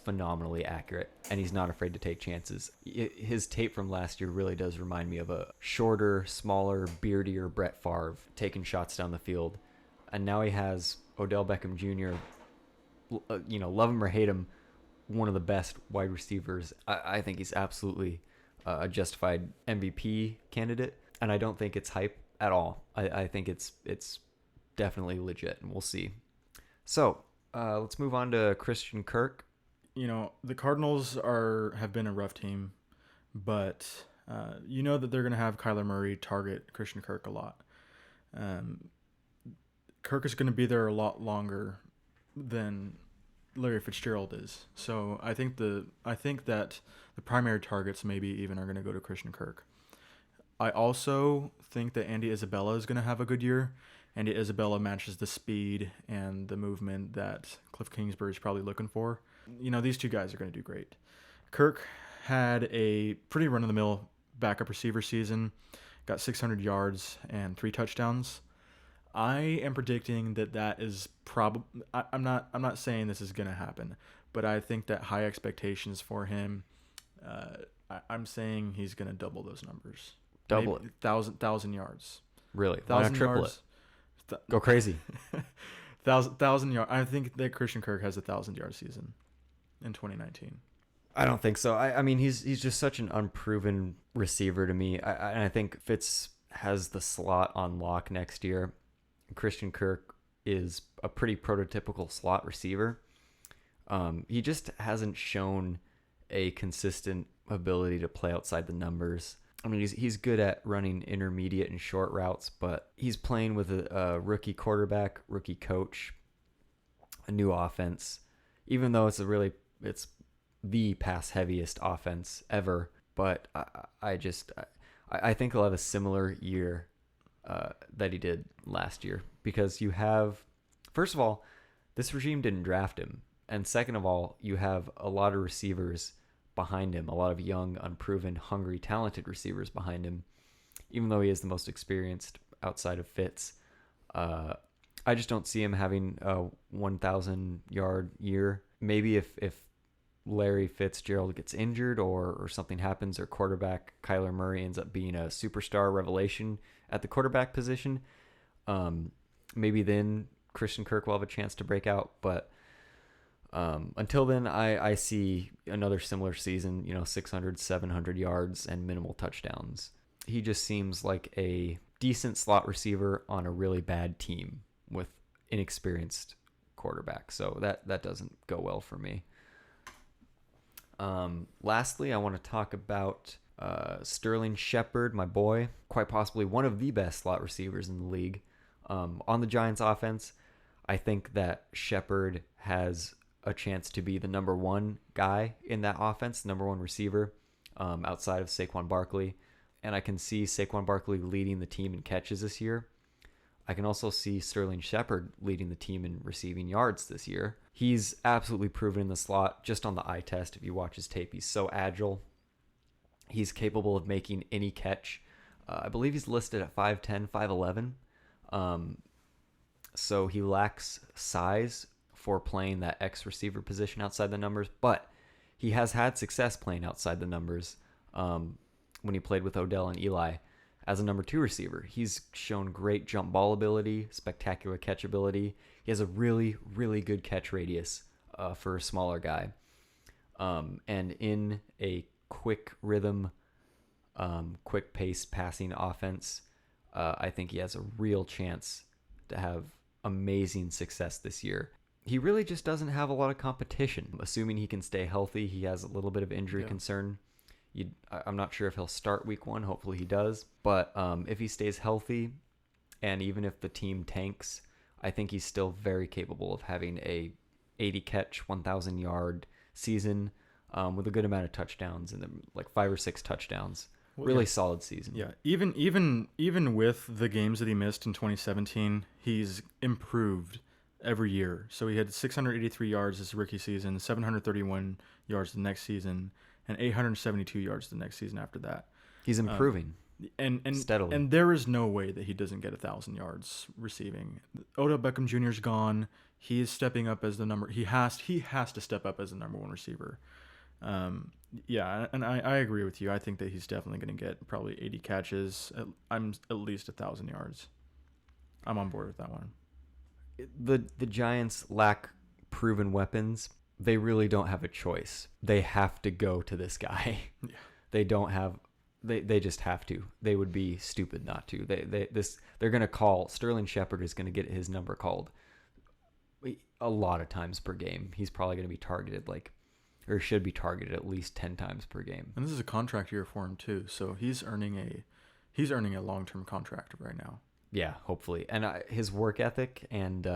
phenomenally accurate, and he's not afraid to take chances. His tape from last year really does remind me of a shorter, smaller, beardier Brett Favre taking shots down the field. And now he has Odell Beckham Jr., love him or hate him, one of the best wide receivers. I think he's absolutely a justified MVP candidate, and I don't think it's hype at all. I think it's definitely legit, and we'll see. So let's move on to Christian Kirk. The Cardinals have been a rough team, but You know that they're going to have Kyler Murray target Christian Kirk a lot. Kirk is going to be there a lot longer than Larry Fitzgerald is. So I think that the primary targets maybe even are going to go to Christian Kirk. I also think that Andy Isabella is going to have a good year. Andy Isabella matches the speed and the movement that Cliff Kingsbury is probably looking for. You know, these two guys are going to do great. Kirk had a pretty run-of-the-mill backup receiver season, got 600 yards and 3 touchdowns. I am predicting that is probably. I'm not saying this is going to happen, but I think that high expectations for him. I'm saying he's going to double those numbers. Double it. 1,000 yards. Really? Why not triple it? Go crazy. 1,000 yards. I think that Christian Kirk has 1,000-yard season in 2019. I don't think so. I mean, he's just such an unproven receiver to me. I think Fitz has the slot on lock next year. Christian Kirk is a pretty prototypical slot receiver. He just hasn't shown a consistent ability to play outside the numbers. I mean, he's good at running intermediate and short routes, but he's playing with a rookie quarterback, rookie coach, a new offense. Even though it's the pass heaviest offense ever, but I think he'll have a similar year that he did last year, because you have, first of all, this regime didn't draft him, and second of all, you have a lot of receivers behind him, a lot of young, unproven, hungry, talented receivers behind him, even though he is the most experienced outside of Fitz. I just don't see him having a 1,000-yard year. Maybe if Larry Fitzgerald gets injured or something happens, or quarterback Kyler Murray ends up being a superstar revelation at the quarterback position, maybe then Christian Kirk will have a chance to break out. But until then, I see another similar season, 600, 700 yards and minimal touchdowns. He just seems like a decent slot receiver on a really bad team with inexperienced quarterback. So that doesn't go well for me. Lastly, I want to talk about Sterling Shepard, my boy, quite possibly one of the best slot receivers in the league. On the Giants offense, I think that Shepard has a chance to be the number one guy in that offense, number one receiver, outside of Saquon Barkley. And I can see Saquon Barkley leading the team in catches this year. I can also see Sterling Shepard leading the team in receiving yards this year. He's absolutely proven in the slot, just on the eye test. If you watch his tape, he's so agile. He's capable of making any catch. I believe he's listed at 5'10", 5'11". So he lacks size for playing that X receiver position outside the numbers, but he has had success playing outside the numbers when he played with Odell and Eli as a number 2 receiver. He's shown great jump ball ability, spectacular catch ability. He has a really, really good catch radius for a smaller guy. And in a quick rhythm, quick pace passing offense, I think he has a real chance to have amazing success this year. He really just doesn't have a lot of competition. Assuming he can stay healthy, he has a little bit of injury concern. I'm not sure if he'll start week 1. Hopefully he does. But if he stays healthy, and even if the team tanks, I think he's still very capable of having a 80-catch, 1,000-yard season with a good amount of touchdowns, and like 5 or 6 touchdowns. Really solid season. Yeah, even with the games that he missed in 2017, he's improved every year. So he had 683 yards this rookie season, 731 yards the next season, and 872 yards the next season after that. He's improving and steadily. And there is no way that he doesn't get 1,000 yards receiving. Odell Beckham Jr. is gone. He is stepping up as the number. He has to step up as the number 1 receiver. Yeah, and I agree with you. I think that he's definitely going to get probably 80 catches. I'm at least 1,000 yards. I'm on board with that one. The Giants lack proven weapons. They really don't have a choice. They have to go to this guy. Yeah. They don't have. They just have to. They would be stupid not to. They're going to call. Sterling Shepard is going to get his number called a lot of times per game. He's probably going to be targeted like or should be targeted at least 10 times per game. And this is a contract year for him too, so he's earning a long-term contract right now. Yeah, hopefully. And his work ethic and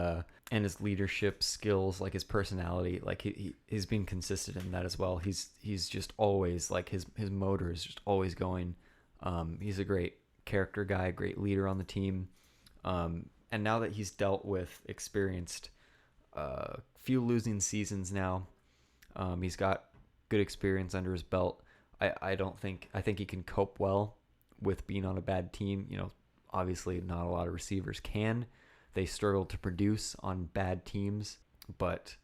his leadership skills, like his personality, like he's been consistent in that as well. He's just always like his motor is just always going. He's a great character guy, great leader on the team. And now that he's dealt with experienced few losing seasons now, he's got good experience under his belt. I think he can cope well with being on a bad team. You know, obviously not a lot of receivers can. They struggle to produce on bad teams, but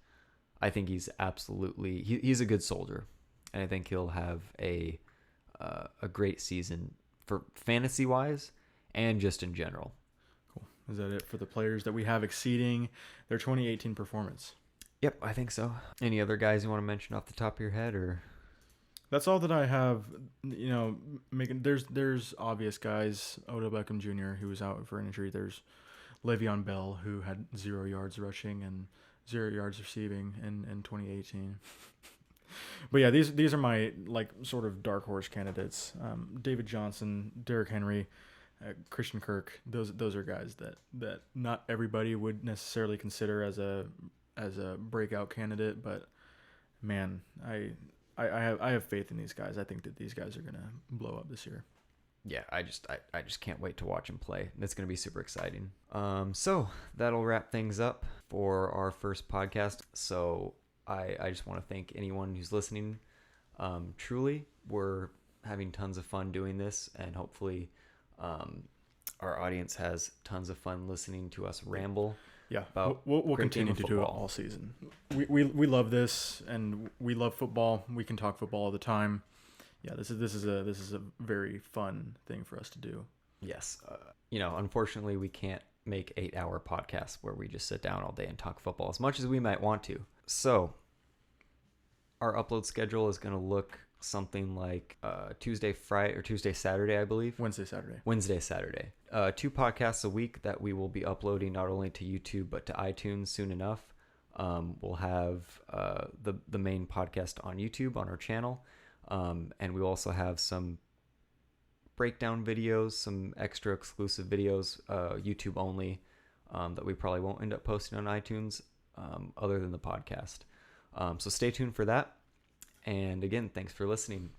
I think he's absolutely he's a good soldier, and I think he'll have a great season for fantasy wise and just in general. Cool. Is that it for the players that we have exceeding their 2018 performance? Yep, I think so. Any other guys you want to mention off the top of your head, or? That's all that I have. You know, there's obvious guys. Odell Beckham Jr., who was out for an injury. There's Le'Veon Bell, who had 0 yards rushing and 0 yards receiving in 2018. But yeah, these are my like sort of dark horse candidates. David Johnson, Derrick Henry, Christian Kirk. Those are guys that not everybody would necessarily consider as a breakout candidate, but man, I have faith in these guys. I think that these guys are gonna blow up this year. Yeah, I just can't wait to watch him play. It's gonna be super exciting. So that'll wrap things up for our first podcast. So I just want to thank anyone who's listening. Truly, we're having tons of fun doing this, and hopefully, our audience has tons of fun listening to us ramble. Yeah, we'll continue to do it all season. We love this, and we love football. We can talk football all the time. Yeah, this is a very fun thing for us to do. Yes, unfortunately, we can't make 8-hour podcasts where we just sit down all day and talk football as much as we might want to. So, our upload schedule is going to look something like Tuesday, Friday, or Tuesday, Saturday, I believe. Wednesday, Saturday. 2 podcasts a week that we will be uploading not only to YouTube but to iTunes soon enough. We'll have the main podcast on YouTube on our channel, and we also have some breakdown videos, some extra exclusive videos, YouTube only, that we probably won't end up posting on iTunes, other than the podcast. So stay tuned for that. And again, thanks for listening.